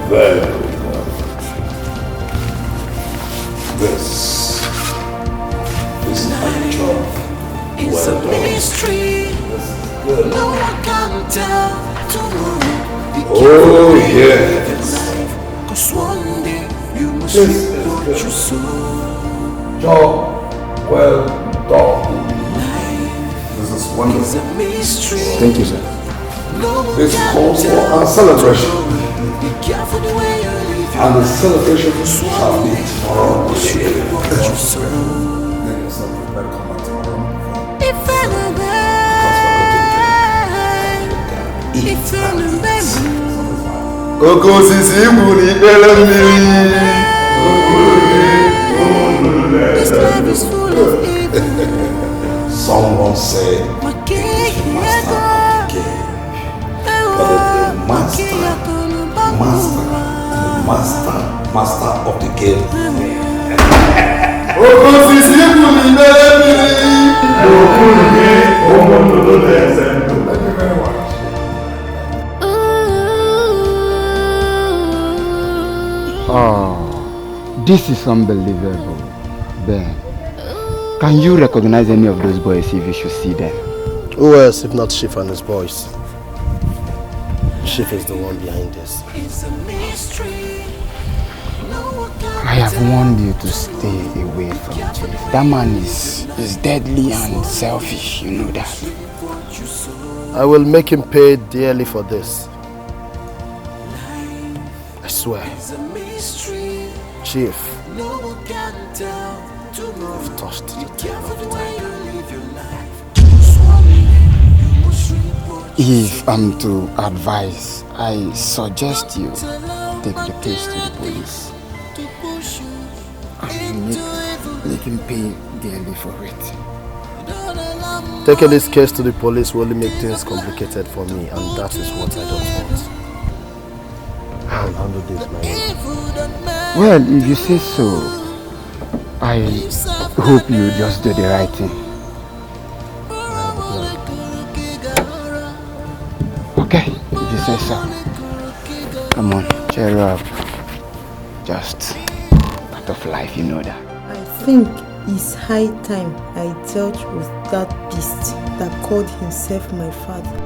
Very good. This is my job. It's a mystery. Good. No one can tell tomorrow. Oh yes. 'Cause one day you must This reap is what good. you sow. Job well done. This is It's wonderful. a mystery. Thank you, sir. No one This can calls for tell. a celebration. Be careful the way you live your And the life. celebration shall be tomorrow. What you sow. Then you said you better come back tomorrow. If Koko sisi muni bele this life is full of evil. Someone said the master of the game. But the master of the game. Koko sisi muni bele Thank you very much. Oh, this is unbelievable. Ben, can you recognize any of those boys if you should see them? Who else if not Chief and his boys? Chief is the one behind this. I have warned you to stay away from Chief. That man is deadly and selfish, you know that. I will make him pay dearly for this. I swear. Chief, you've touched the tail of the tiger. If I'm to advise, I suggest you take the case to the police and make him pay dearly for it. Taking this case to the police will only make things complicated for me, and that is what I don't want. I'll handle this, man. Well, if you say so, I hope you just do the right thing. Okay, if you say so. Come on, cheer up. Just part of life, you know that. I think it's high time I dealt with that beast that called himself my father.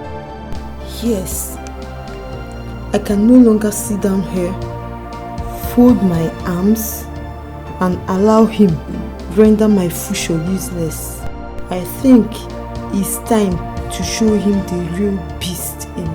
Yes, I can no longer sit down here, fold my arms, and allow him render my future useless. I think it's time to show him the real beast in me.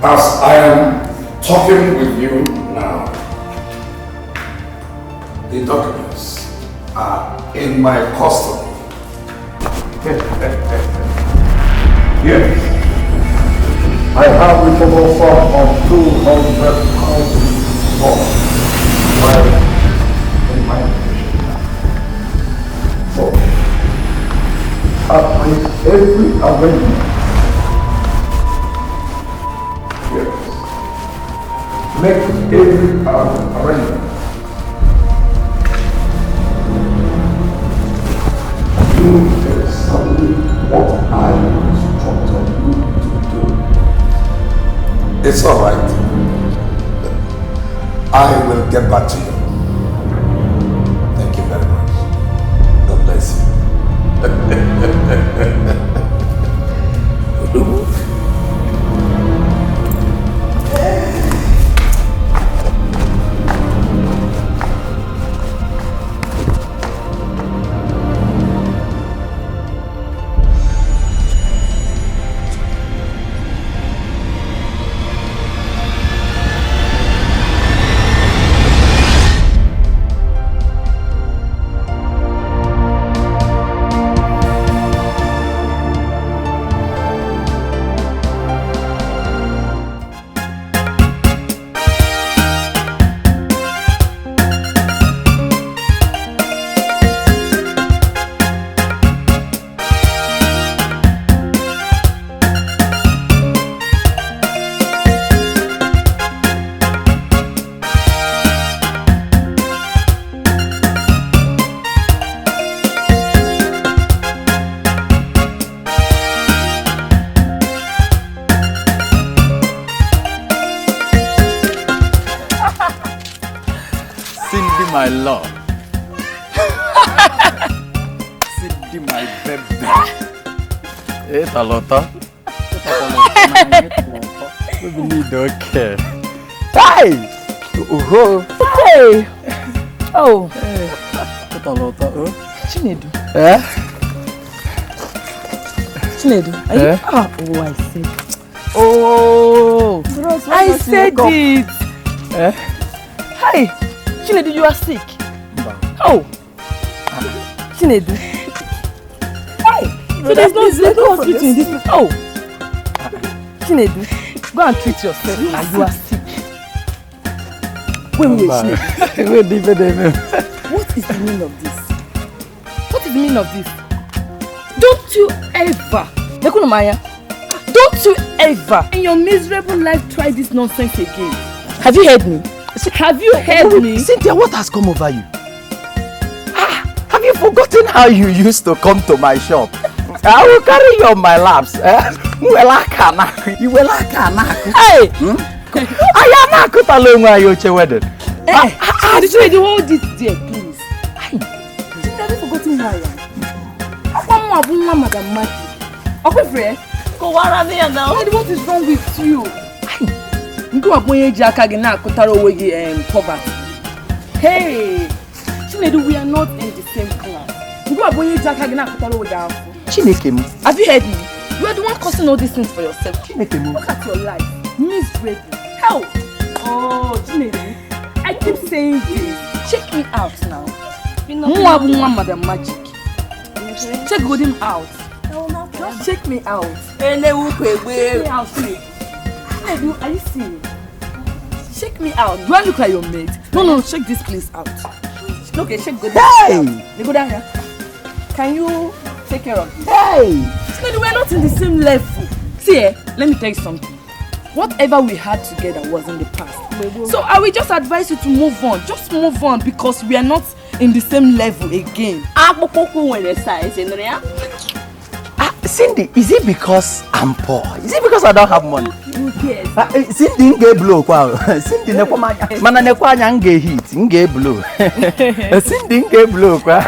As I am talking with you now, the documents are in my custody. Yes, I have the total sum of 200,000 dollars in my possession. So, I've made every arrangement. Make every arrangement. Do exactly what I instructed you to do. It's all right. I will get back to you. Thank you very much. God bless you. Cindy, my love. Cindy, my baby. It's a lot of. We need okay. Hey! Oh! Hey! Oh! It's a lot of. Chinedu. Eh? Chinedu. Are you? Oh, I said. Oh! I said it. Eh? Hi! Chinedu, you are sick. Oh! Chinedu. Hi! So there's no hospital in this. Oh! Chinedu, go and treat yourself and you are sick. Wait, Chinedu. What is the meaning of this? What is the meaning of this? Don't you ever, don't you ever in your miserable life try this nonsense again. Have you heard me? Have you heard me? Cynthia, what has come over you? Have you forgotten how you used to come to my shop? I will carry you on my laps. You will like a Hey! I am not cut along while you're wedding. I just hold it there, please. Hey! Have you forgotten how I am? Madam Magic. Okay, friend. Go there now. What is wrong with you? Go up when you jack again, poverty. Hey! Chinedu, we are not in the same class. Go up when you jack again, Chineke. Have you heard me? You are the one causing all these things for yourself. Chineke. Look at your life. Miserable. Hell! Oh, Chinedu. I keep saying this. Check me out now. Madam Magic. Check him out. Just check me out. Check me out, Chinedu. Are you serious? Check me out. Do I look like your mate? No, check this place out. Okay, check go down. Hey! You go down here. Can you take care of this? Hey! Chinedu, we're not in the same level. See, let me tell you something. Whatever we had together was in the past. So I will just advise you to move on. Just move on because we are not in the same level again. Cindy, is it because I'm poor? Is it because I don't have money? Yes. Cindy nge blow kwa. Cindy nekwa mana nekwa anya nge hit, nge blow. Cindy nge blow kwa.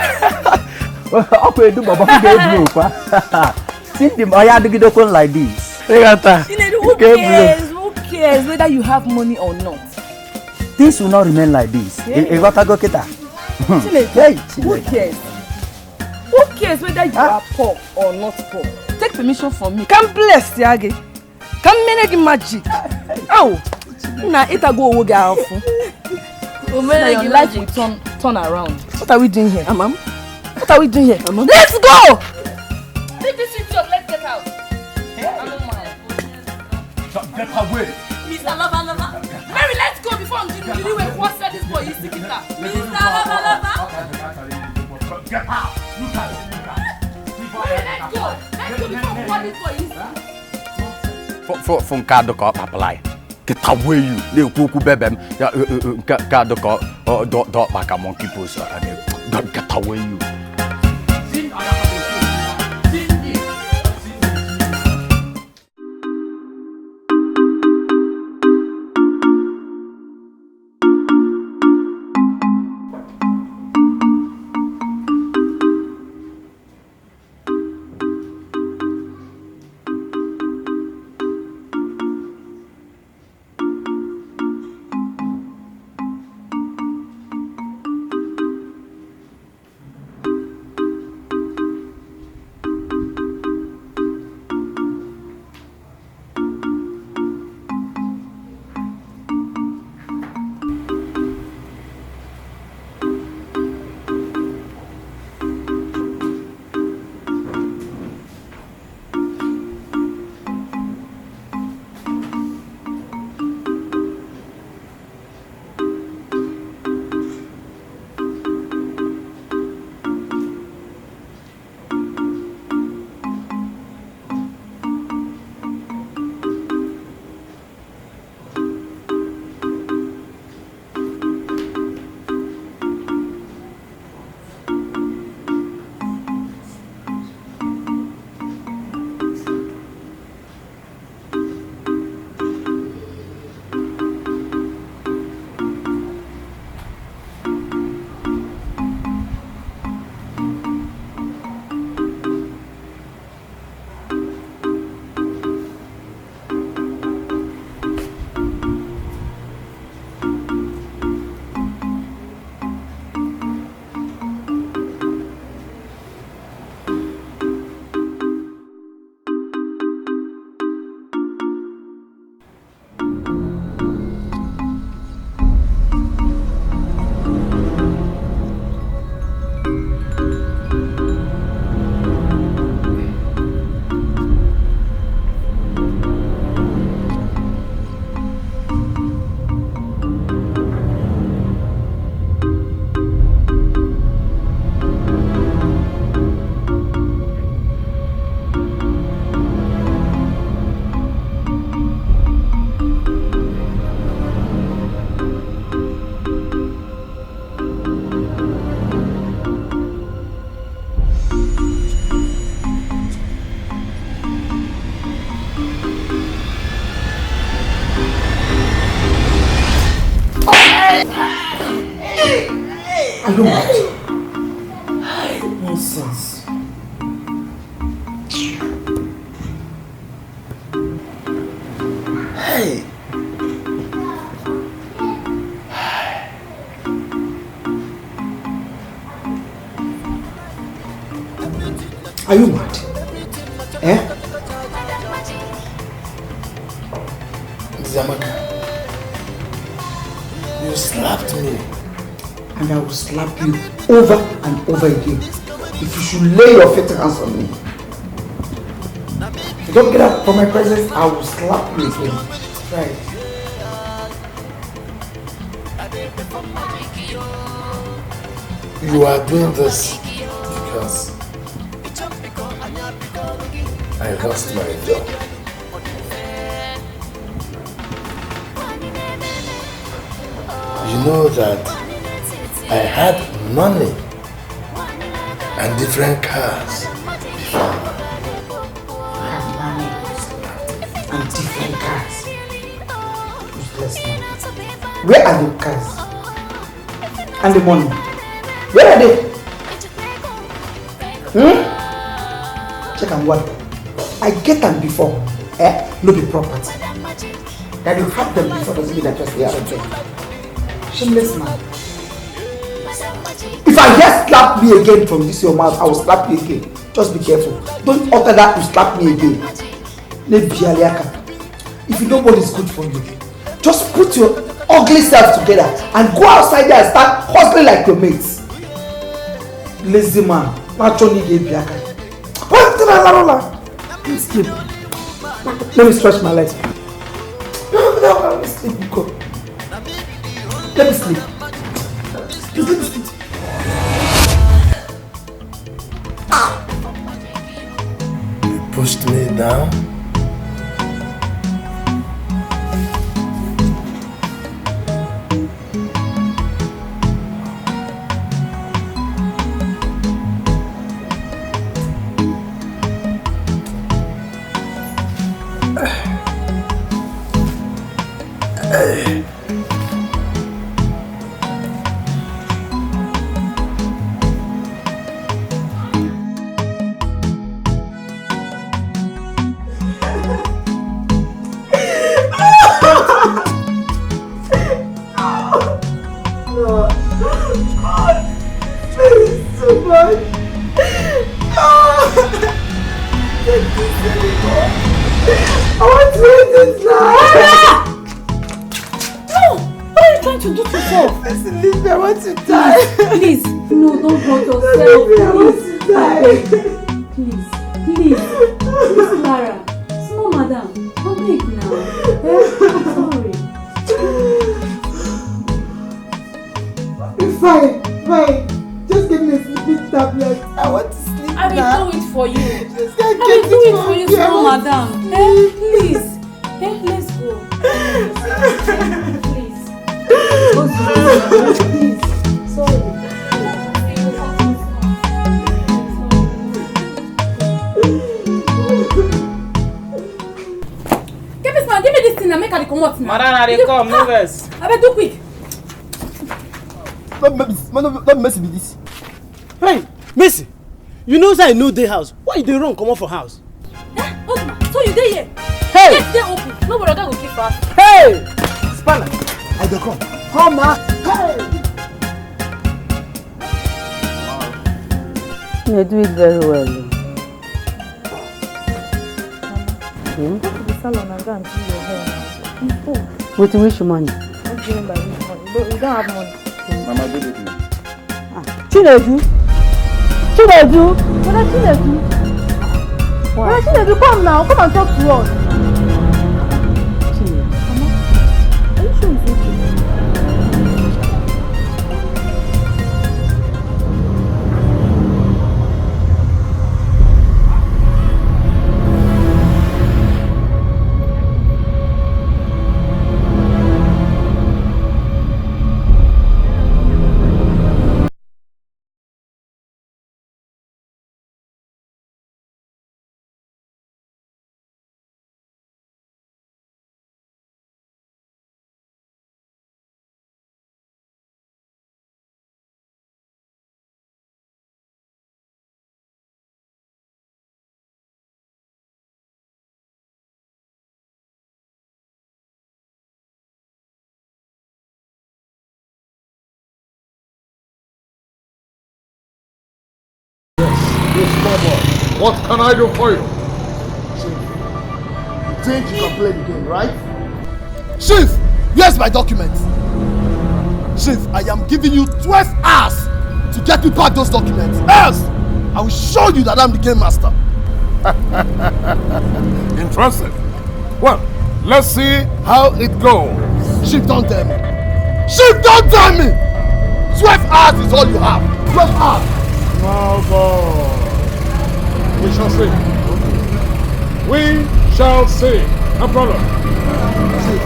Okwe edu baba nge blow kwa. Cindy oya adigide kon like this. Who cares whether you have money or not? Things will not remain like this. Hey, who cares? Who cares whether you are poor or not poor? Take permission from me. Come bless Yagi. Come make magic. Oh, now it a go woga off. Your life will turn around. What are we doing here, Mom? What are we doing here? Let's go. Leave this with you. Let's get out. Get away. Mr. Lover. Mary, let's go before I'm doing really well. What said this boy is sticking up? Mr. Lover. Get out. Look at Mary, let's go. Let's go before what this boy is. From card ko apply. Get away you. Le kuku bebem. Ya card ko dot back monkey post. Get away you. I don't want to. Nonsense. Hey. Are you mad? Eh? Zamaka, you slapped me. And I will slap you over and over again if you should lay your filthy hands on me. If you don't get out from my presence, I will slap you again. Right. You are doing this because I lost my job. You know that I had money and different cars before. And different cars. Useless man. Where are the cars? And the money? Where are they? Check and what? I get them before. No be property. That you have them before doesn't mean that just they are okay. Shameless man. If I just slap me again from this your mouth, I will slap you again. Just be careful. Don't utter that to slap me again. If you know what is good for you, just put your ugly self together and go outside there and start hustling like your mates. Lazy man. Let me sleep. Let me stretch my legs. Let me sleep. Go. Let me sleep. Just let me sleep. You pushed me down. Come, move us. I better do quick. Not Mercy be this. Hey, Mercy, you know say I know the house. Why you dey run comot for house? So you dey here? Hey! Yes, dey open. Nobody go keep fast. Hey! Spanner, I dey come. Come now. Hey! You do it very well. Go to the salon and go and do your hair now. With which money? Not given by which money. You don't have money. Mama, give it to me. Chinedu? Brother Chinedu? Brother Chinedu, come now. Come and talk to us. You small boy, what can I do for you? You think you can play the game, right? Chief, here's my documents. Chief, I am giving you 12 hours to get me back those documents. Else, I will show you that I'm the game master. Interesting. Well, let's see how it goes. Chief, don't tell me. Chief, don't tell me! 12 hours is all you have. 12 hours. Small boy. We shall see. We shall see. No problem. Chief,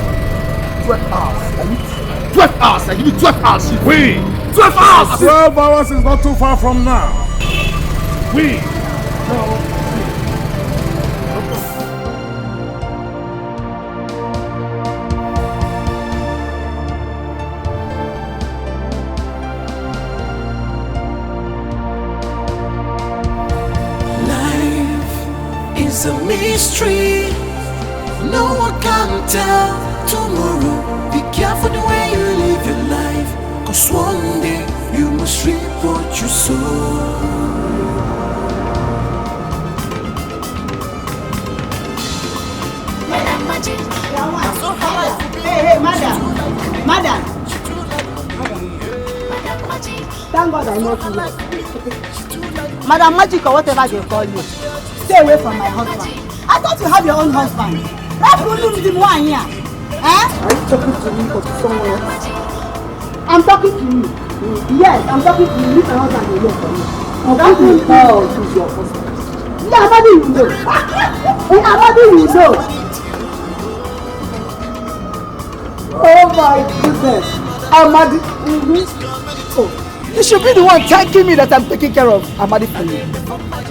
12 hours. 12 hours. I give you 12 hours, Chief. 12 hours! 12 hours is not too far from now. We shall see. It's a mystery. No one can tell tomorrow. Be careful the way you live your life, 'cause one day you must reap what you sow. Hey, madam. Thank God I know you. Madam Magic or whatever they call you. Stay away from my husband. I thought you have your own husband. That problem is the one here. Eh? Are you talking to me or to someone else? I'm talking to you. Yes, I'm talking to you. Leave my husband alone for me. I'm talking to you. Who's your husband? Yeah, Amadi, you know. Amadi, you know. Oh my goodness. Amadi. Oh. You should be the one thanking me that I'm taking care of Amadi for you.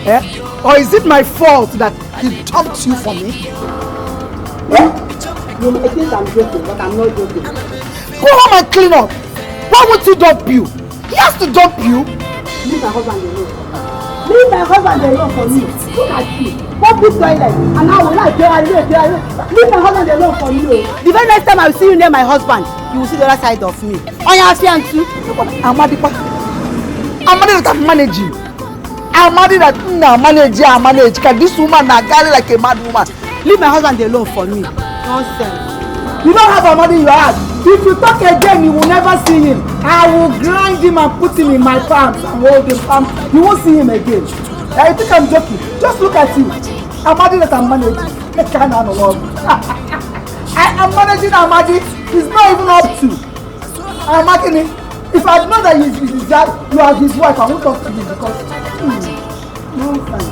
Eh? Or is it my fault that he dumped you for me? Eh? You may think I'm joking, but I'm not joking. Go home and clean up. Why would he dump you? He has to dump you. Leave my husband alone. Leave my husband alone for me. Look at you. Public toilet. And I will like leave my husband alone for you. The very next time I will see you near my husband, you will see the other side of me. On your fiancé. Amadi that I'm managing. Amadi that I manage. Can this woman not carry like a mad woman? Leave my husband alone for me. Nonsense. You don't have Amadi in your heart. If you talk again, you will never see him. I will grind him and put him in my palms and hold him. You won't see him again. I think I'm joking. Just look at you. Amadi that I'm managing. I am managing Amadi. He's not even up to. I'm making it. If I know that he's that you are his wife, I won't talk to you because nonsense.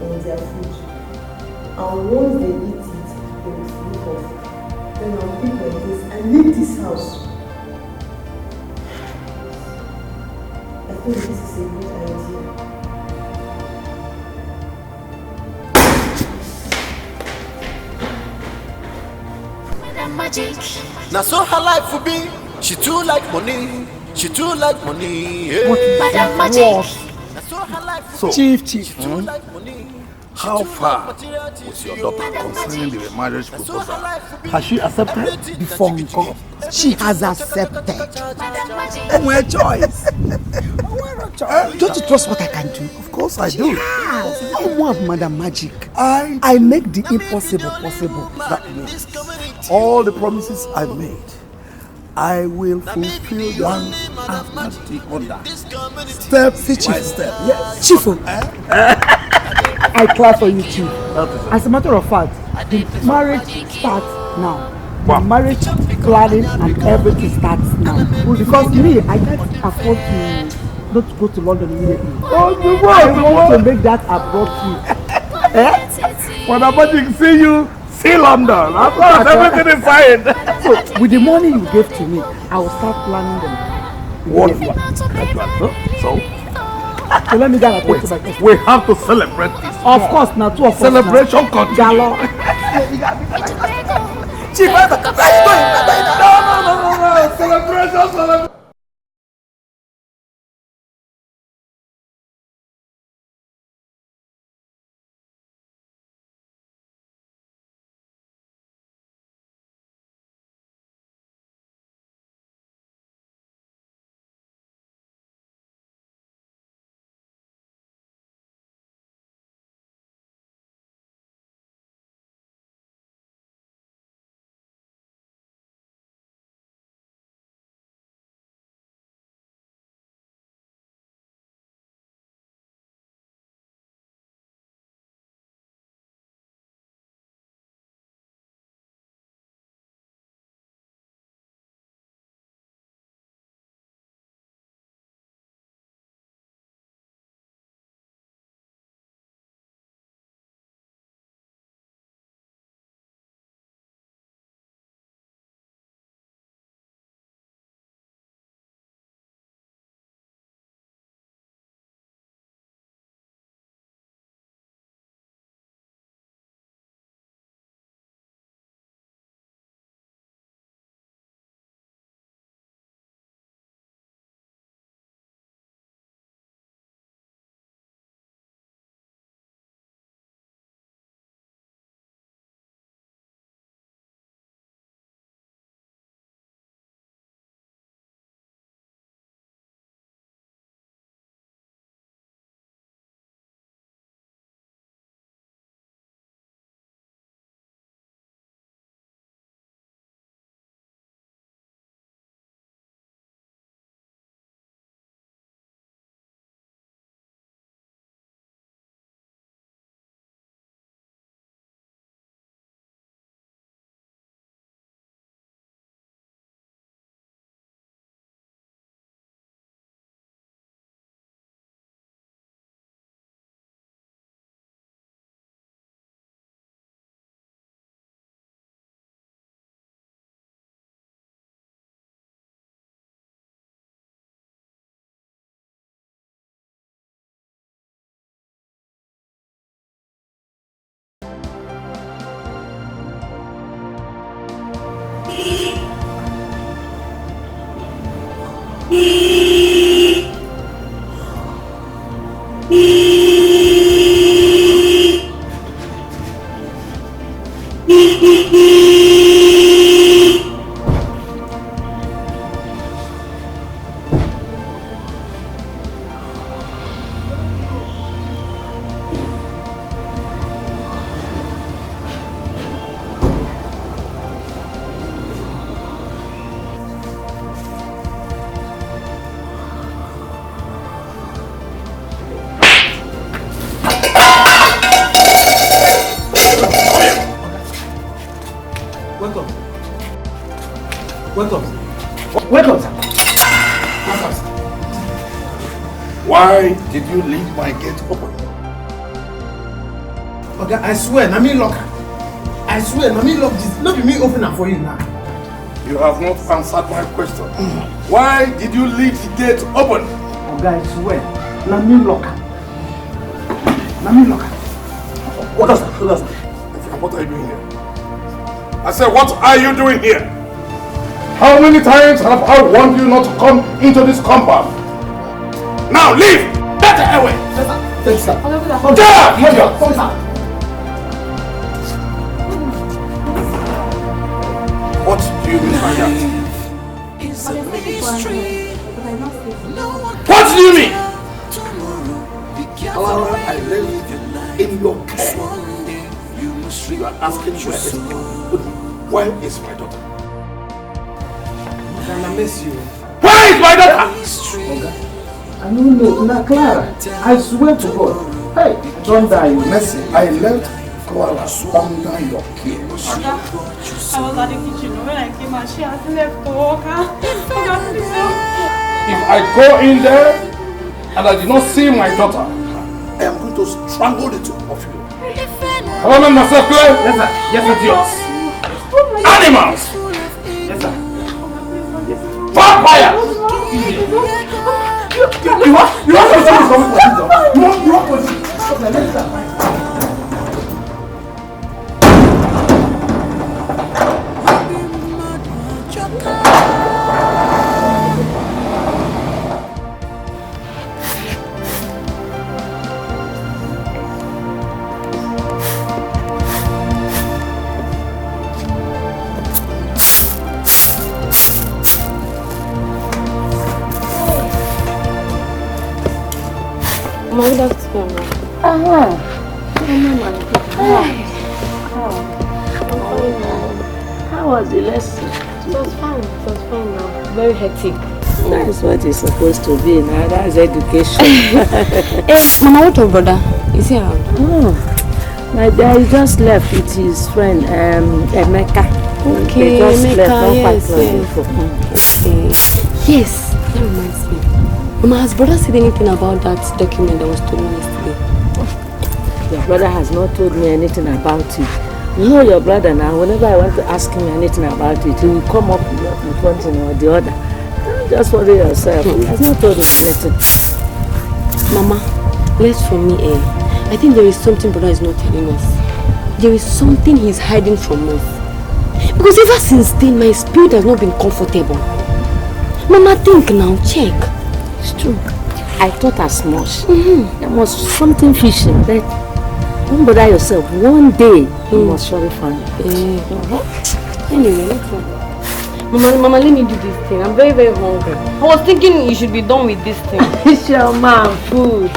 In their food, and once they eat it, they will sleep off. Then I'll think like this and leave this house. I think this is a good idea. Now so her life will be. She too like money. She too like money. Yeah. What? Now so her life will be. Chief. She too like money. How far was your daughter concerning the marriage proposal? Has she accepted? Before God, she has accepted. Where choice? Don't you trust what I can do? Of course I do. I'm one of Madam Magic. I make the impossible possible. That means all the promises I've made, I will fulfill one after the other. Step by step. Yes. Chief, I clap for you, Chief. As a matter of fact, the marriage starts now. The marriage planning and everything starts now. Because me, I can't afford to not go to London immediately. I want to make that abroad trip. When I'm to see you, see London. Of course, everything is fine. So, with the money you gave to me, I will start planning them. Wonderful. So let me get a to my question. We have to celebrate this. Of course, now two of us. Celebration continues. Gallo. Chief, let's go. No. Celebration. Welcome, sir. Why did you leave my gate open? Okay, I swear, na me lock. I swear, na me lock this. Not be me open am for you now. You have not answered my question. Why did you leave the gate open? Okay, I swear, na me lock. Na me lock. What else? What else? What are you doing here? I said, what are you doing here? How many times have I warned you not to come into this compound? Now leave! Get away! Yes, sir. Get out! Idiot! What do you mean by that? What do you mean? However, I live in your care. You are asking where is my daughter? Can I miss you? Where is my daughter? I don't know. Now, Clara, I swear to God. Hey, don't die. Mercy, I left Clara under your care. I was at the kitchen when I came and she has left to walk. If I go in there and I did not see my daughter, I am going to strangle the two of you. Have I made myself clear? Yes, sir. Yes, sir. Idiots! Animals! Yes, sir. Vampires! You want to see You want to see How was the lesson? It was fine now. Very hectic. That's what it's supposed to be now. That's education. Hey, Mama, what your brother? Is he around? Oh, my dad just left with his friend, Emeka. Okay, they just Emeka, left, Okay. Yes, that reminds me. Mama, has brother said anything about that document that was stolen yesterday? Your brother has not told me anything about it. You know your brother now, whenever I want to ask him anything about it, he will come up with one thing or the other. Don't just worry yourself. He has not told me anything. Mama, less from me, I think there is something brother is not telling us. There is something he's hiding from us. Because ever since then, my spirit has not been comfortable. Mama, think now, check. It's true. I thought as much. There was something fishing, but don't bother yourself. One day, you must surely find it. Anyway, let's go. Mama, let me do this thing. I'm very, very hungry. I was thinking you should be done with this thing. It's your man, food.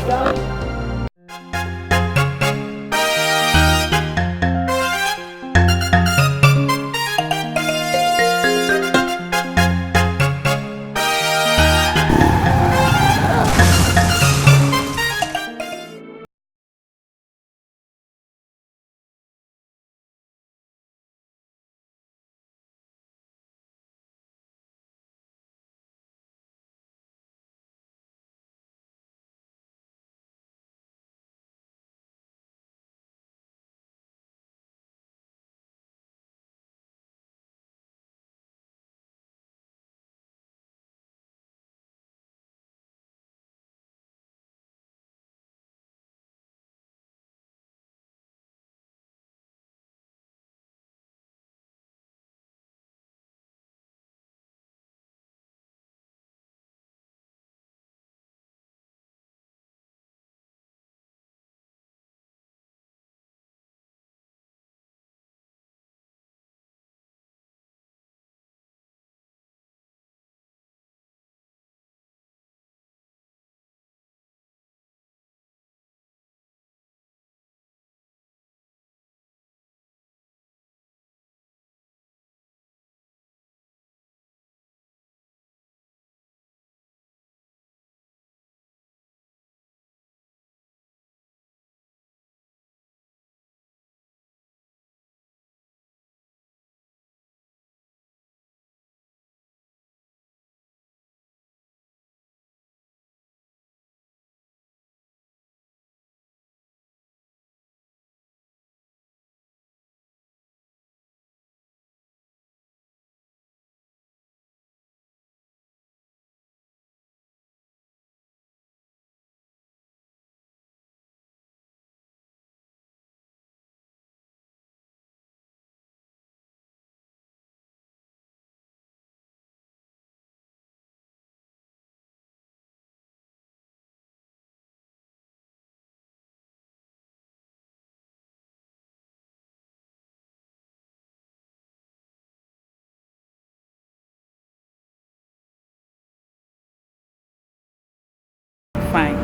fine.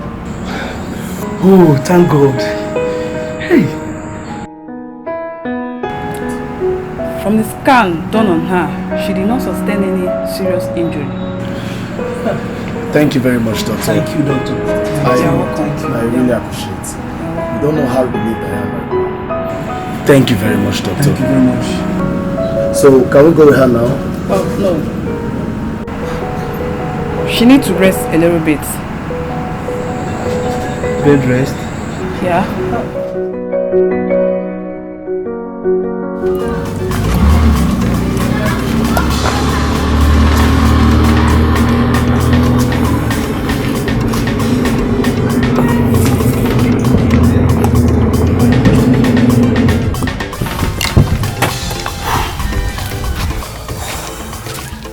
Oh, thank God. Hey. From the scan done on her, she did not sustain any serious injury. Thank you very much, Doctor. Thank you, Doctor. I really appreciate it. You don't know how relieved I am right now. Thank you very much, Doctor. Thank you very much. So, can we go with her now? Oh, no. She needs to rest a little bit. Bed rest? Yeah.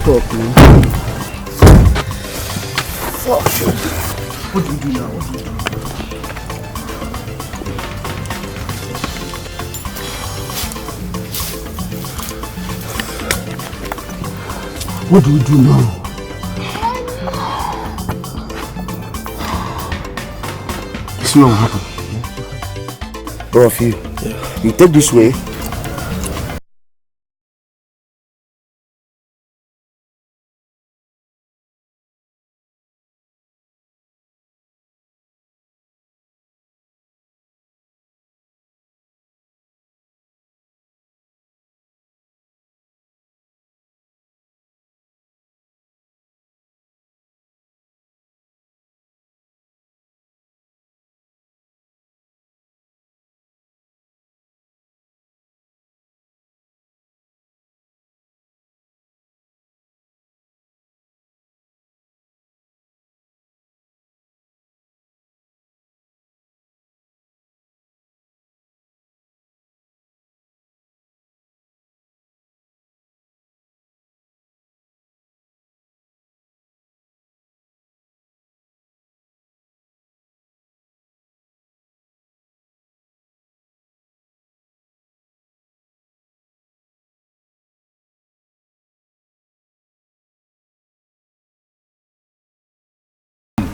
Fuck, man. Fuck you. What do we do now? What do we do? What do we do now? See what will happen. Both of you. Yeah. You take this way.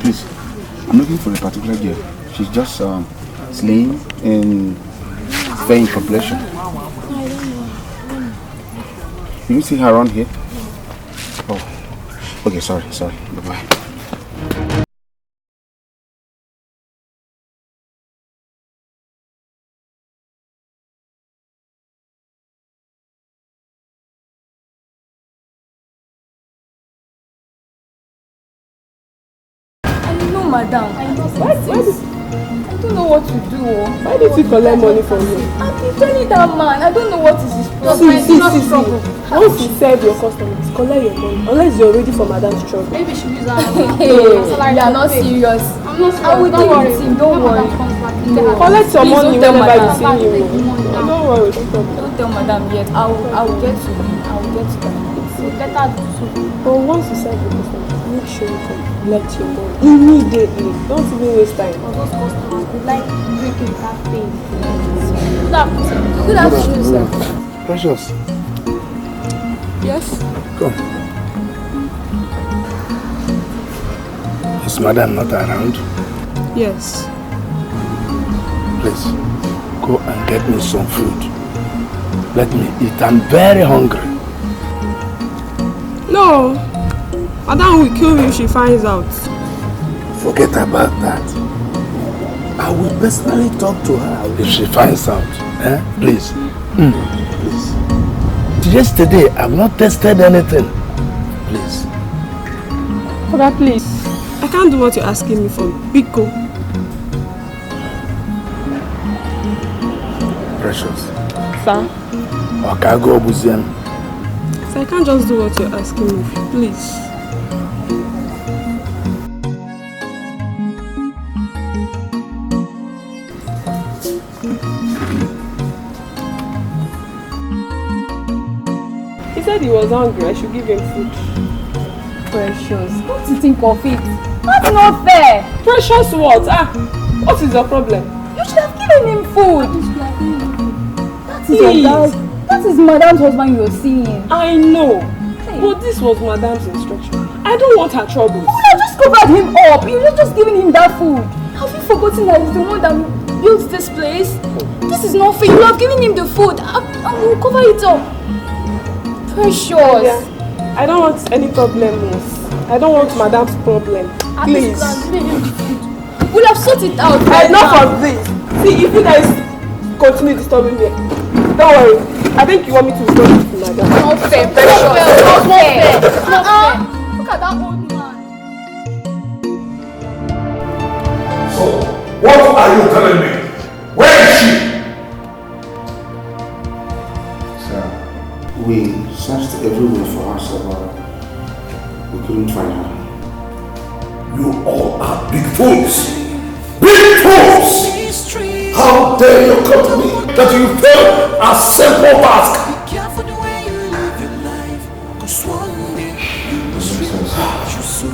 Please, I'm looking for a particular girl. She's just slim and fair in complexion. You see her around here? Oh, okay, sorry. Bye-bye. Madam, I don't know what to do. Why did you collect money from me? I'm telling that man, I don't know what is his problem. See. Once you serve your customers, collect your money. Unless you're ready for Madam's trouble. Maybe she use her you are not serious. I'm not serious. I will deal with him, don't worry. Collect your money whenever you see him. Don't worry, don't tell Madam yet. I will get to him. I will get to him. So better do so. But once you serve your customers, make sure you collect your money immediately. Don't even waste time. Those customers would like breaking that thing. Good afternoon, sir. Precious. Yes? Come. Is Madam not around? Yes. Please, go and get me some food. Let me eat. I'm very hungry. No. Madam will kill me if she finds out. Forget about that. I will personally talk to her if she finds out. Please. Please. Yesterday, I've not tested anything. Please. Father, please. I can't do what you're asking me for. Biko. Precious. Sir? Okago Obuzian. So I can't just do what you're asking me. Please. He said he was hungry. I should give him food. Precious, what do you think of it? That's not fair. Precious what? What is your problem? You should have given him food. That is Madam's husband you're seeing. I know. Hey. But this was Madam's instruction. I I don't want her troubles. You have just covered him up. You're just giving him that food. Have you forgotten that he's the one that built this place? This is not fair. You have given him the food and we'll cover it up. Precious. Yeah. I don't want any problem, miss. I don't want madam's problem. Please. We'll have sorted it out. Enough of this. See, if you guys continue disturbing me, don't worry. I think you want me to stop this to madam. Not fair. Precious. Not fair. Look at that old man. So, what are you telling me? Where is she? Sir, we searched everywhere for her, sir, but we couldn't find her. You all are big fools! Big fools! How dare you come to me that you failed a simple task? Be careful the way you live your life, cause one day you must reap what you sow.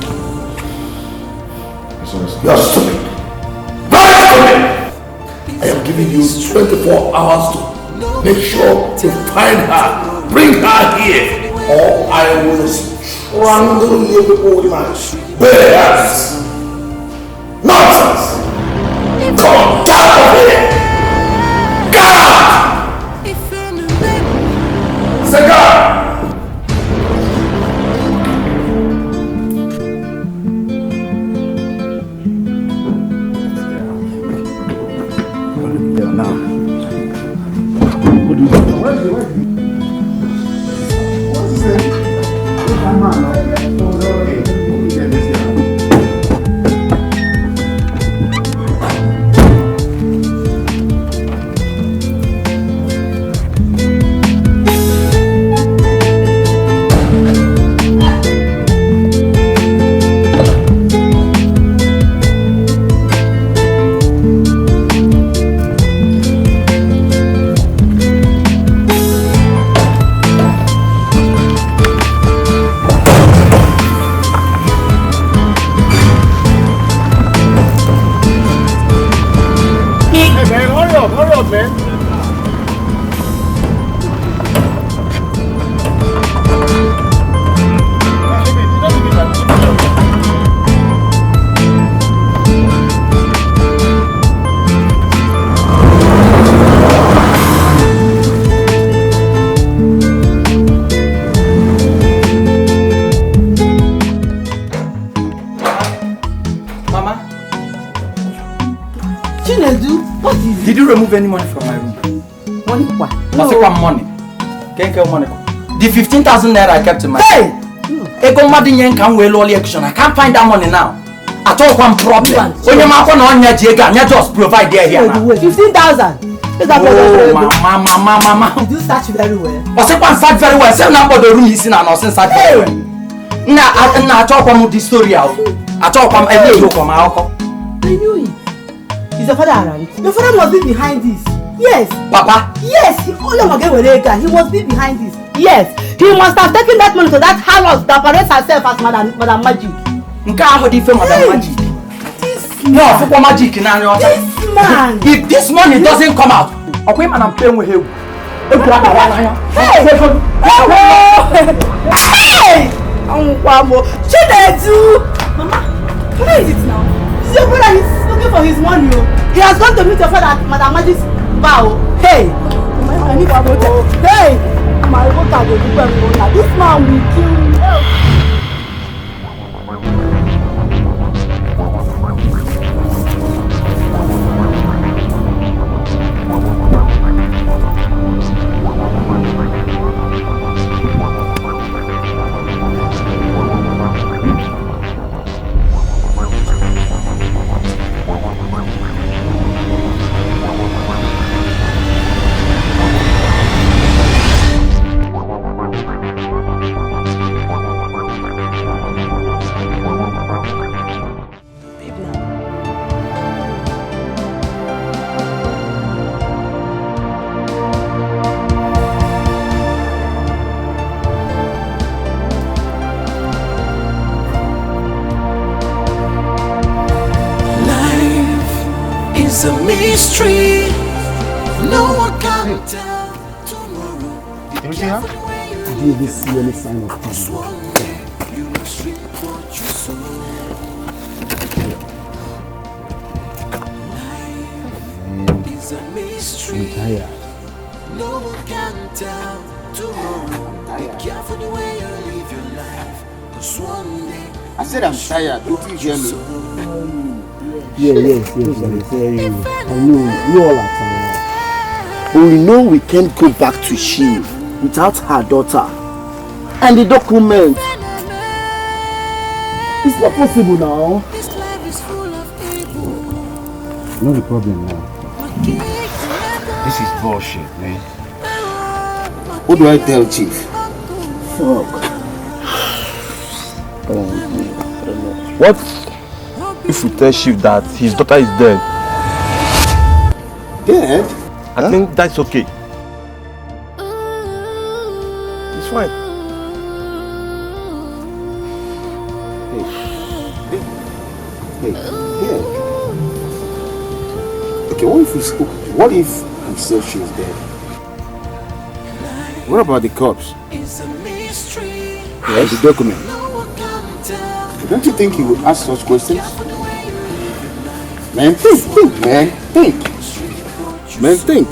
You are stupid! Very stupid! I am giving you 24 hours to make sure to find her, bring her here, or I will strangle you with my bare hands. Nonsense! Come on, get out of here! Get out! Cigar! Now, did you remove any money from my room? Money what? No. Money. Can't get money. The 15,000 naira I kept in my Hey! I can't find that money now. At all one problem. When you mark on your just provide there here. 15,000. Mama. Did you search very well? I said one search very well. Say now for the room is in and I search very well. Now I talk about this story out. I talk about every look on my uncle. I knew it. Is your father around? Your father must be behind this. Yes. Papa? Yes. He must be behind this. Yes. He must have taken that money to that harlot that parades herself as Madam Magic. How do you feel Madam Magic? This no, for magic now. This man. If this money doesn't come out, okay, man, I'm playing with him. Hey! Hey! Chinedu! Mama, where is it now? See your brother is looking for his money. He has gone to meet your father at Madam Magic's bar. Hey! I need to go. Hey! My water will be burning. This man will kill me. It's a mystery. No one can tell tomorrow. Did you see her? I didn't even see any sign of peace. You must reap what is a mystery. I'm tired. No one can tell tomorrow. Be careful the way you live your life. Cause one day I said I'm tired. Don't you hear me? Yes, I hear you. I know, you all are tired. But we know we can't go back to Shiv without her daughter. And the document. It's not possible now. this life is full of evil. You know the problem now? This is bullshit, man. What do I tell Chief? Fuck. What if we tell Chief that his daughter is dead? Dead? I think that's okay. It's fine. Hey, okay, what if we say she's dead? What about the corpse? It's a mystery. Yes. The document. No one can tell. Don't you think he would ask such questions? Man, think, man, think. Man, think.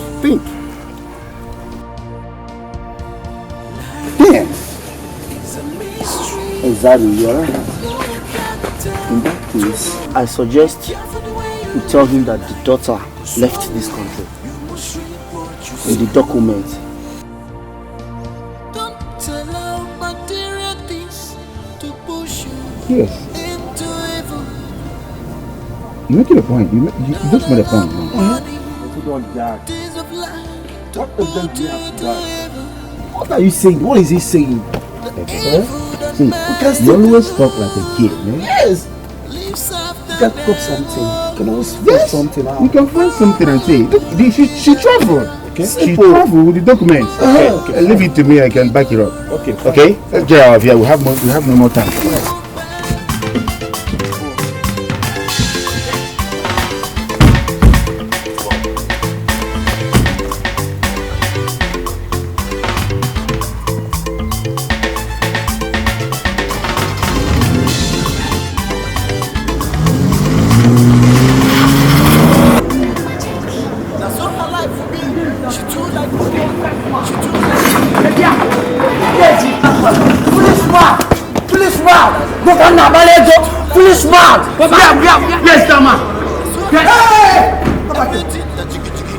Damn. Exactly, you're right. In that case, I suggest you tell him that the daughter left this country. In the document. Don't allow material things to push you Yes. into evil. You make it a point. You just made a point, man. Days of life to What put does that you have to into do? evil. What are you saying? What is he saying? See, you always talk like a kid, man. Yes! Leaves after You can cook something. You can always find Yes. something out. You can find something and say, look, she traveled. Okay. She Simple. traveled with the documents. Okay. Leave it to me. I can back it up. Okay. Okay. Let's get out of here. We have no more time. Policeman! Yes, that man!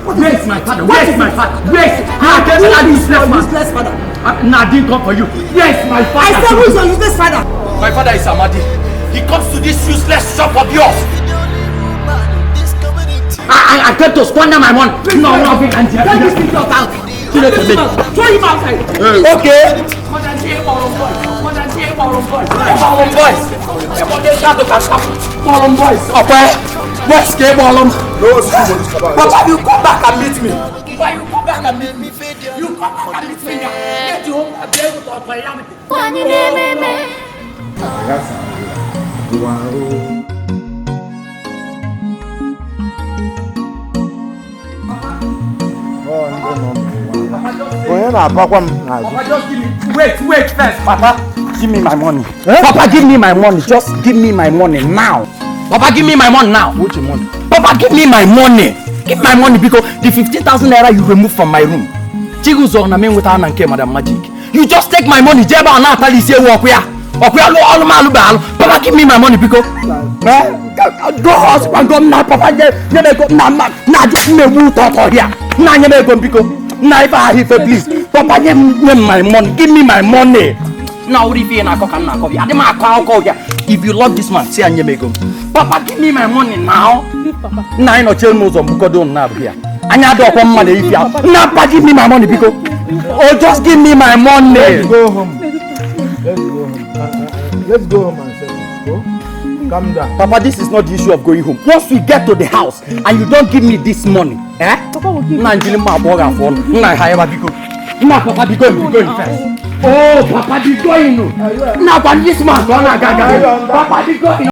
Where's my father? Where's my father? Where's my useless father? Nah, I didn't come for you. Where's my father? I said, who's your useless father? My father is Amadi. He comes to this useless shop of yours. I came to squander my money. No, get this thing out. Throw him outside. Okay. Ballum boys. Okay. What's the ballum? Papa, you come back and meet me. Why you come back and meet me? You come back and meet me. Get you home and be able to operate. Papa, just give me. Wait first, Papa. Give me my money. Papa, give me my money. Just give me my money now. Papa, give me my money now. Which money? Papa, give me my money. Give my money because the 15,000 naira you removed from my room. Chiguzo na me with her and Madam Magic. You just take my money. Jeba na tell you say walk where. Papa, give me my money because. Go husband, go now, Papa. Never go na just me move out here. Na never go because. Na if I please. Papa, give me my money. Give me my money. Now if you na call here. If you love this man, say anyemego. Papa, give me my money now. Now I no tell no some bukodo na here. Anya do come man if you. Now Papa, give me my money because. Oh, just give me my money. Let's go home. Let's go home and settle. Go. Calm down. Papa, this is not the issue of going home. Once we get to the house and you don't give me this money, Papa will give me. Papa, be going first. Oh, Papa, be going. Now, but this man, Papa, be going.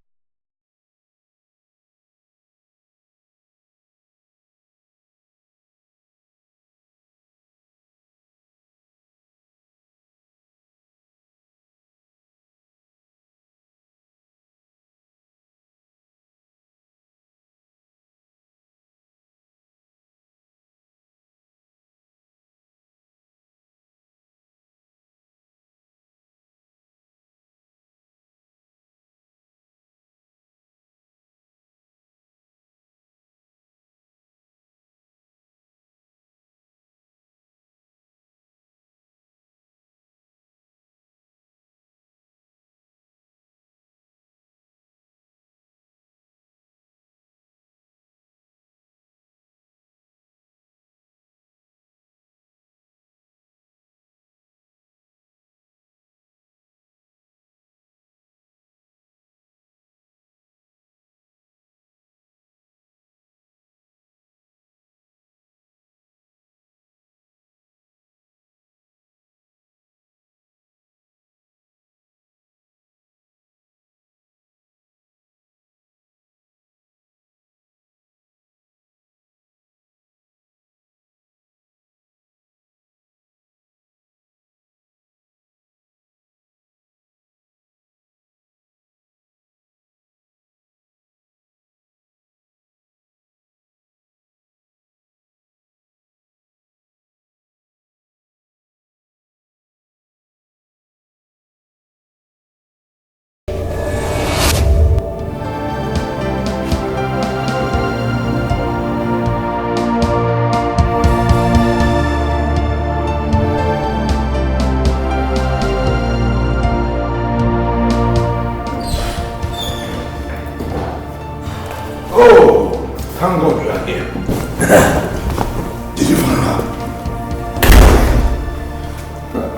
you find her?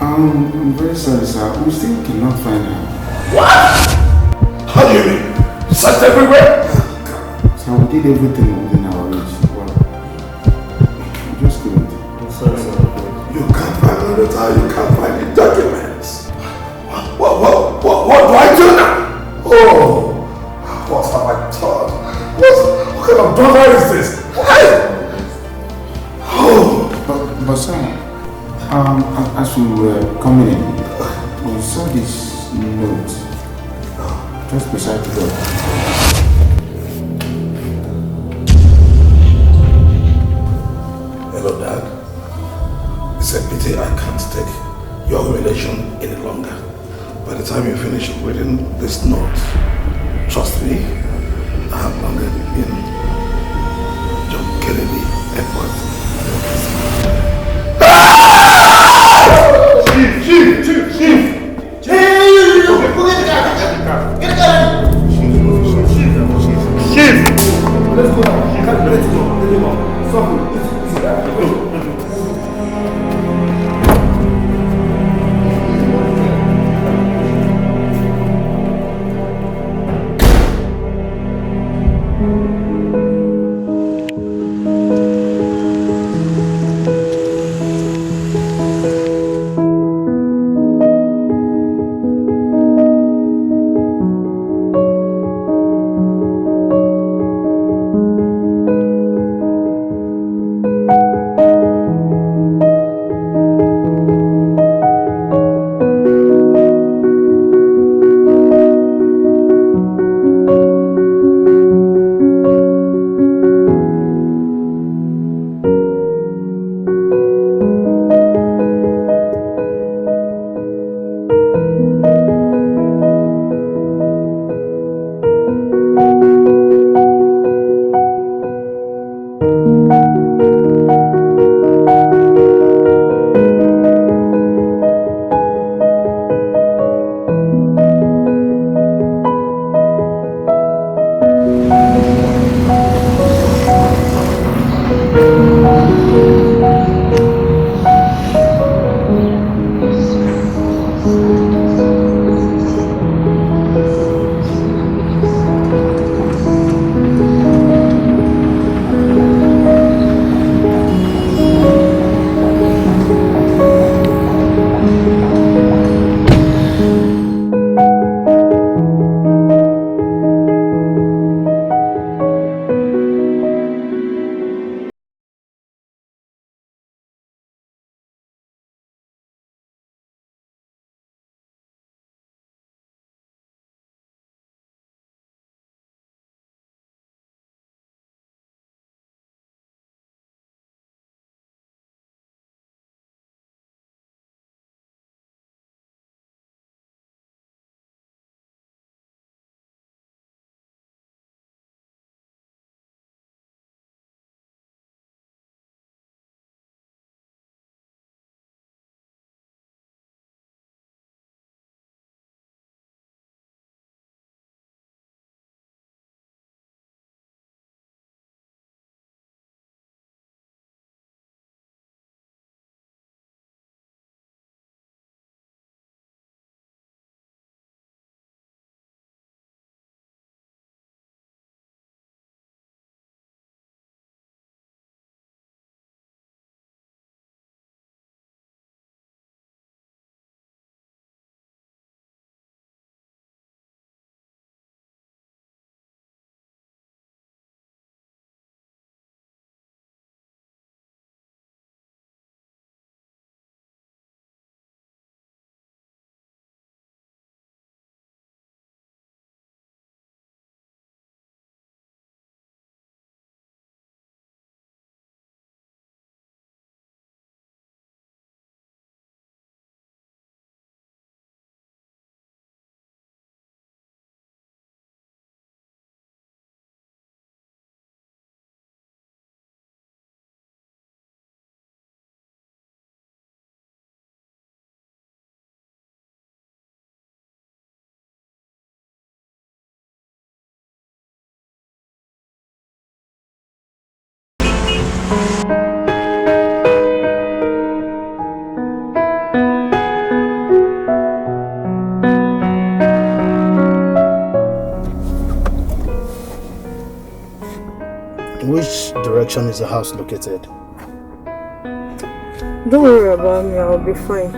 I'm very sorry, sir. We still cannot find her. What? How do you mean? You searched everywhere? So we did everything within our reach. Well, we just couldn't. I'm sorry, sir. You can't find her letter, you can't find the documents. What do I do now? Oh, what have I done? What kind of brother is this? Why? Oh. But sir, as we were coming in, we saw this note just beside the door. Hello, Dad. It's a pity I can't take your humiliation any longer. By the time you finish reading this note, trust me, I have landed in John Kennedy Airport. Chief! Let's go now. Let's go. Stop it. direction is the house located? Don't worry about me, I'll be fine.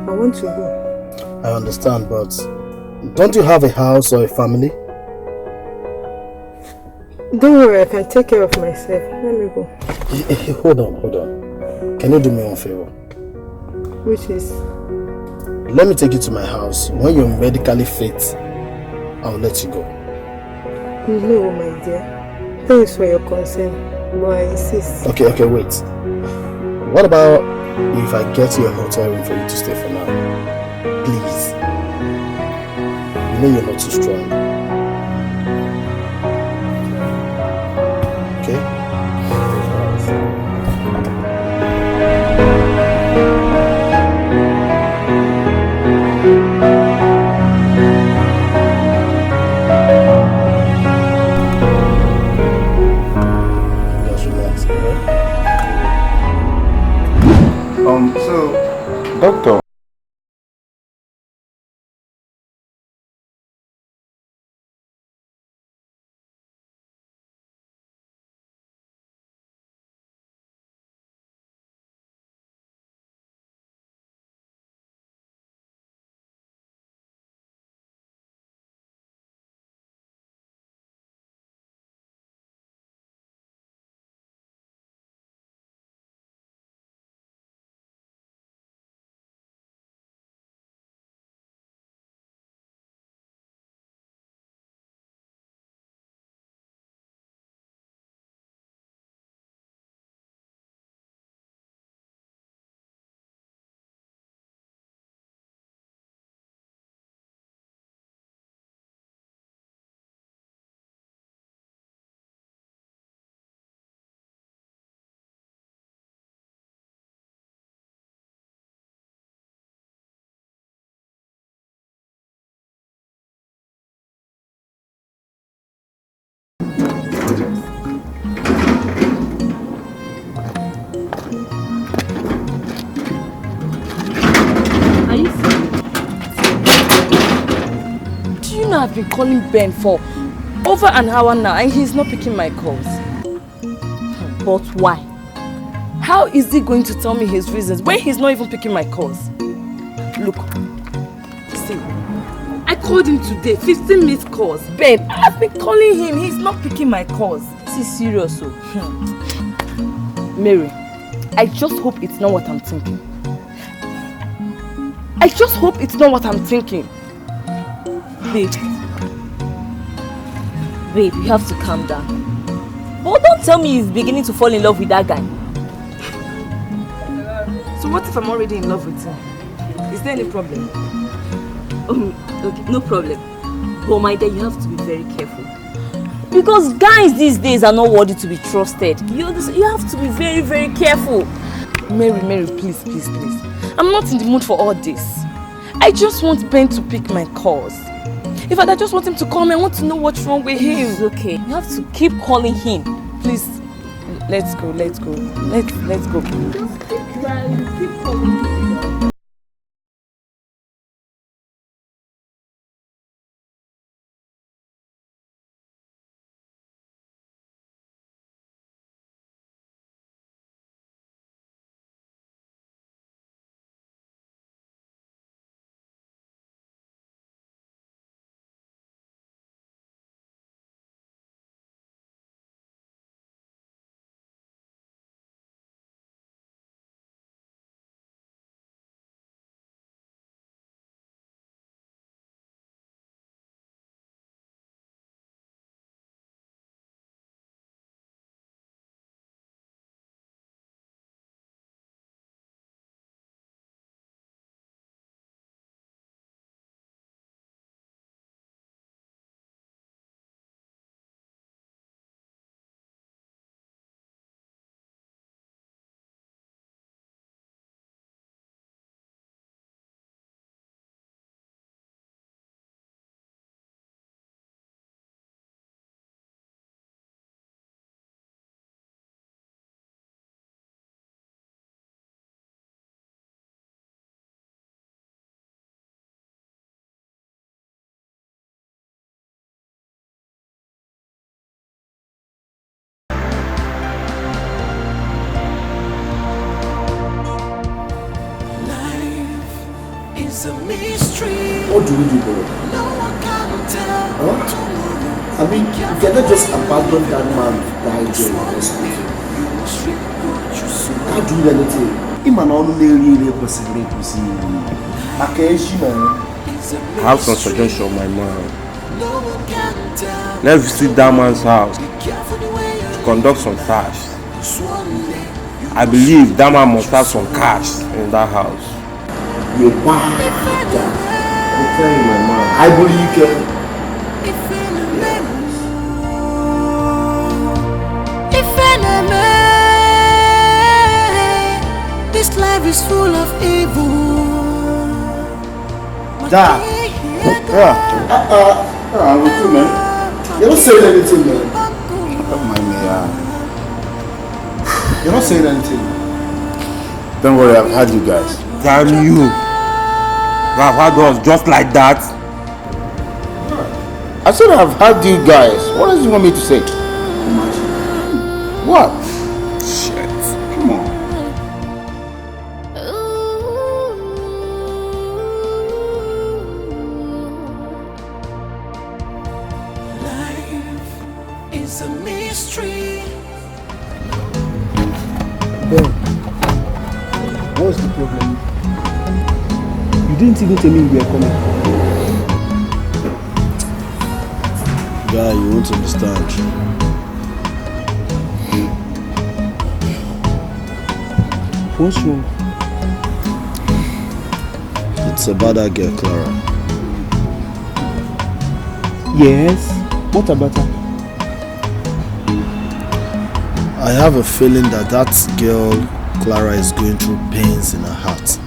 I want to go. I understand, but don't you have a house or a family? Don't worry, I can take care of myself. Let me go. Hold on. Can you do me one favor? Which is? Let me take you to my house. When you're medically fit, I'll let you go. No, my dear. Thanks for your concern, but I insist. Okay, wait. What about if I get you a hotel room for you to stay for now? Please. You know you're not too strong. Okay? Just relax, okay? So, doctor. Are you serious? Do you know I've been calling Ben for over an hour now and he's not picking my calls? But why? How is he going to tell me his reasons when he's not even picking my calls? Look, see, I called him today, 15 missed calls. Ben, I've been calling him, he's not picking my calls. This is serious, so. Mary, I just hope it's not what I'm thinking. I just hope it's not what I'm thinking. Babe, you have to calm down. But don't tell me he's beginning to fall in love with that guy. So what if I'm already in love with him? Is there any problem? Okay, no problem. But my dear, you have to be very careful. Because guys these days are not worthy to be trusted. You have to be very, very careful. Mary, please. I'm not in the mood for all this. I just want Ben to pick my calls. In fact, I just want him to call me. I want to know what's wrong with him. It's okay. You have to keep calling him. Please, let's go. Let's go. Just keep trying. Keep calling. What do we do, bro? Huh? I mean, you cannot just abandon that man to die there or something. Can't do anything. I have some suggestion on my mind. Let's visit that man's house to conduct some tasks. I believe that man must have some cash in that house. You're bad. I'm telling you, my man. I believe you. This life is full of evil. Dad. With you, man. You're not saying anything, man. Don't mind me, You're not saying anything. Don't worry, I've had you guys. Damn you. You have had us just like that. I said I've had you guys. What else do you want me to say? What? Shit. Come on. It's a mystery. Ben, what's the problem? You didn't even tell me we were coming. Guy, you won't understand. What's wrong? It's about that girl, Clara. Yes? What about her? I have a feeling that girl, Clara, is going through pains in her heart.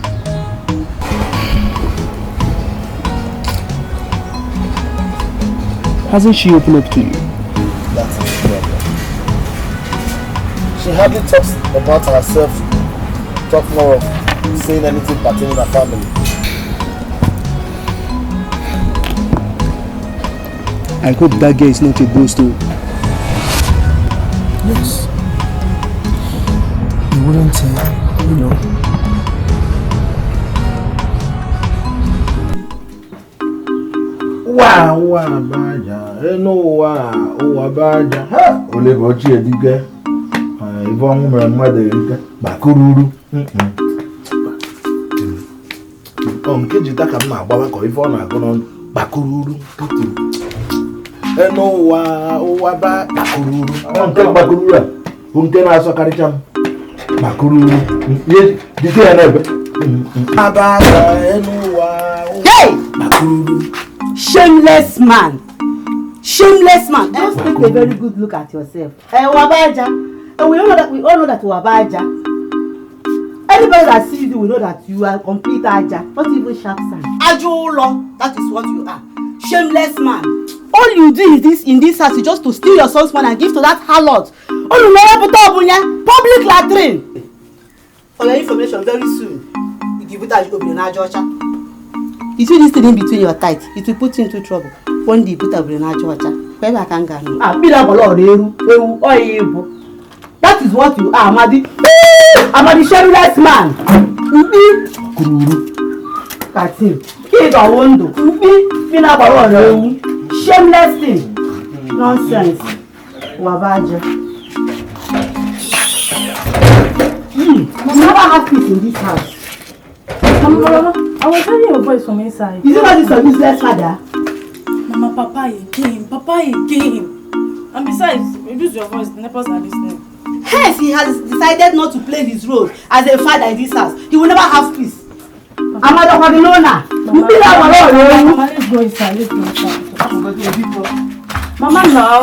Hasn't she opened up to you? That's the problem. She hardly talks about herself, talk more of saying anything pertaining her family. I hope that girl is not a ghost too. Yes. You wouldn't, you know. Wa baja, no wa baja. Ha, ole bochi Dikeh. Ivo nwere mmadụ erika, bakururu. Nke jita ka m na-agbawa ka ife ọ na-agụ n'ọnụ, bakururu. No wa ba bakururu. Nke bakururu a, nke na-asọkarịcha m. Bakururu. Dikeh ya na-ebe. Hey! Shameless man! Shameless man! Just take a very good look at yourself. Wabaja. And we all know that Wabaja. Anybody that sees you will know that you are complete Aja. Not even sharp sand. Ajolo. That is what you are. Shameless man. All you do is in this house is just to steal your son's money and give to that harlot. All you know about public latrine. For your information, very soon, you give it a Georgia. You see this thing in between your tight, it will put you into trouble. One day, put a Georgia. Where I can go. That is what you are, Amadi. Amadi, shameless man. That's him. He's a window. Shameless thing. Nonsense. Wabaja. You never have peace in this house. Mama, I was hearing your voice from inside. Is it not this your useless father? Mama, Papa again. And besides, reduce your voice, the neighbors are listening. Hence, he has decided not to play his role as a father in this house. He will never have peace. Amado Fadilona. Mama, let's go inside. Mama, now.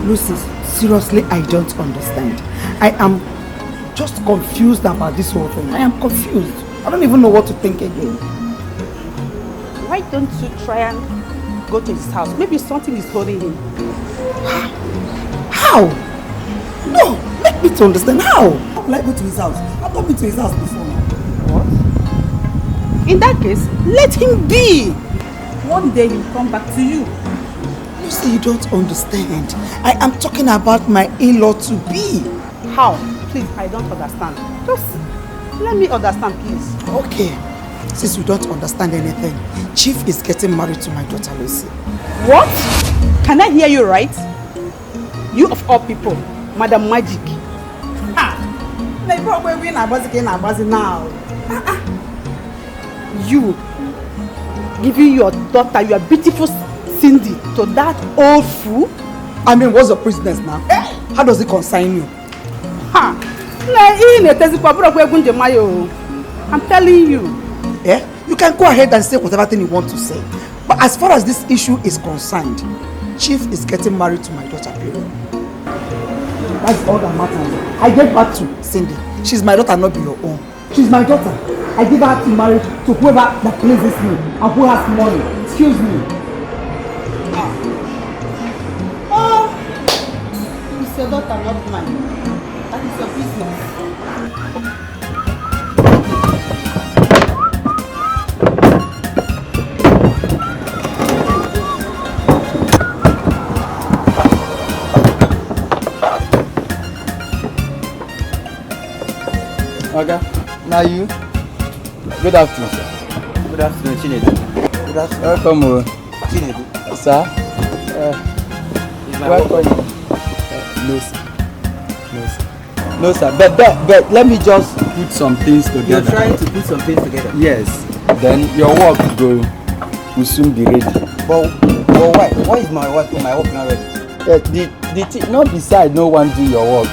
Lucy, seriously, I don't understand. I am just confused about this whole thing. I am confused. I don't even know what to think again. Why don't you try and go to his house? Maybe something is holding him. How? No, make me to understand. How? How will I go to his house? I've not been to his house before now. What? In that case, let him be. One day he'll come back to you. Lucy, you don't understand. I am talking about my in-law to be. How? Please, I don't understand. Just Let me understand, please. Okay. Since you don't understand anything, Chief is getting married to my daughter Lucy. What? Can I hear you right? You of all people, Madam Magic. Now. You giving your daughter, your beautiful Cindy, to that old fool? I mean, what's your business now? How does it concern you? I'm telling you. You can go ahead and say whatever thing you want to say. But as far as this issue is concerned, Chief is getting married to my daughter, period. That's all that matters. I gave birth to Cindy. She's my daughter, not be your own. She's my daughter. I give her to marry to whoever that pleases me and who has money. Excuse me. It's your daughter, not mine. That is your business. Okay, now you. Good afternoon, sir. Good afternoon, Chinedu. Good afternoon. Welcome, Chinedu. Sir. Is my welcome. work No, sir. No, sir. No, sir. But let me just put some things together. You're trying to put some things together? Yes. Then your work will soon be ready. But why? Why is my work not ready? The thing, not beside no one do your work.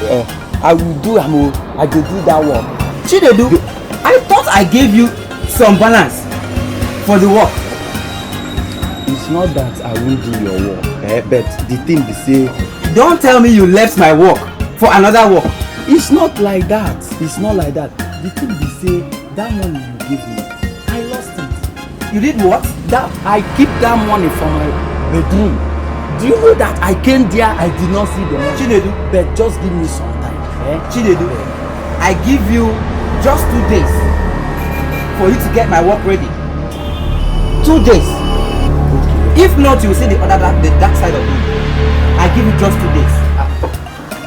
I will do. I will do that work. Chinedu, I thought I gave you some balance for the work. It's not that I won't do your work, but the thing be say, don't tell me you left my work for another work. It's not like that. It's not like that. The thing be say, that money you give me, I lost it. You did what? That I keep that money for my bedroom. Do you know that I came there, I did not see the money? Chinedu, but just give me some time. Chinedu, I give you just 2 days for you to get my work ready. 2 days. Okay. If not, you will see the dark side of me. I give you just 2 days.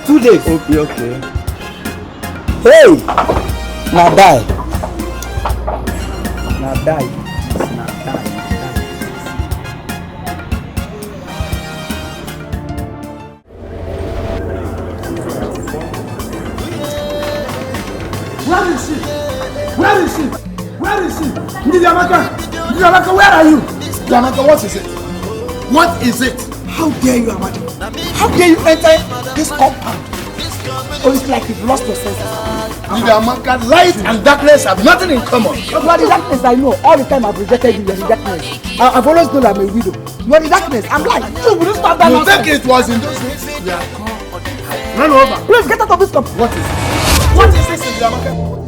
2 days. Okay. Hey! Now die. Now die. Where is she? Where is she? Where is she? Ndiamaka, where are you? Ndiamaka, what is it? What is it? How dare you, Amadi? How dare you enter this compound? Oh, it's like you've lost your senses. Ndiamaka, light and darkness have nothing in common. You are the darkness, I know. All the time I've rejected you, you are the darkness. I've always known I'm a widow. You are the darkness, I'm blind. So will you stop that nonsense? You think it was in those days? Run over. Please get out of this compound. What is it? What is this, Ndiamaka?